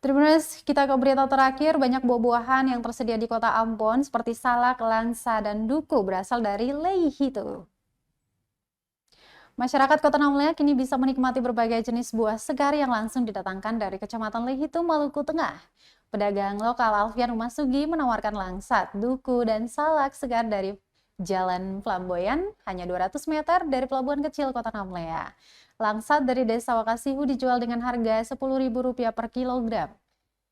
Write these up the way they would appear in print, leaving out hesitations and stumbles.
Terus kita ke berita terakhir, banyak buah-buahan yang tersedia di kota Ambon seperti salak, langsa, dan duku berasal dari Leihito. Masyarakat Kota Namlea kini bisa menikmati berbagai jenis buah segar yang langsung didatangkan dari Kecamatan Leihito, Maluku Tengah. Pedagang lokal Alfian Umasugi menawarkan langsat, duku, dan salak segar dari Jalan Flamboyan, hanya 200 meter dari pelabuhan kecil Kota Namlea. Langsat dari Desa Wakasihu dijual dengan harga Rp10.000 per kilogram.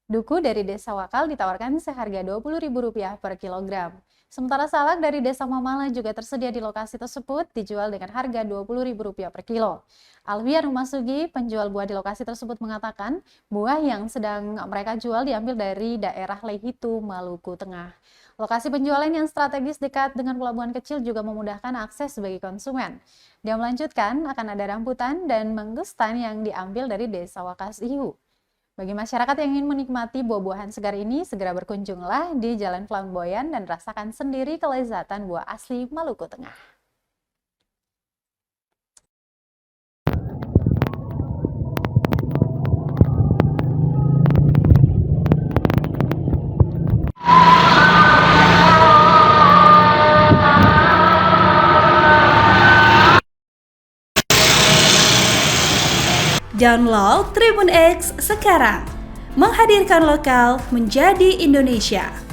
Duku dari Desa Wakal ditawarkan seharga Rp20.000 per kilogram. Sementara salak dari Desa Mamala juga tersedia di lokasi tersebut dijual dengan harga Rp20.000 per kilo. Alfian Rumasugi, penjual buah di lokasi tersebut mengatakan, buah yang sedang mereka jual diambil dari daerah Leihito, Maluku Tengah. Lokasi penjualan yang strategis dekat dengan pelabuhan kecil juga memudahkan akses bagi konsumen. Dia melanjutkan akan ada rambutan dan mangustan yang diambil dari Desa Wakasihu. Bagi masyarakat yang ingin menikmati buah-buahan segar ini, segera berkunjunglah di Jalan Flamboyan dan rasakan sendiri kelezatan buah asli Maluku Tengah. Download Tribun X sekarang, menghadirkan lokal menjadi Indonesia.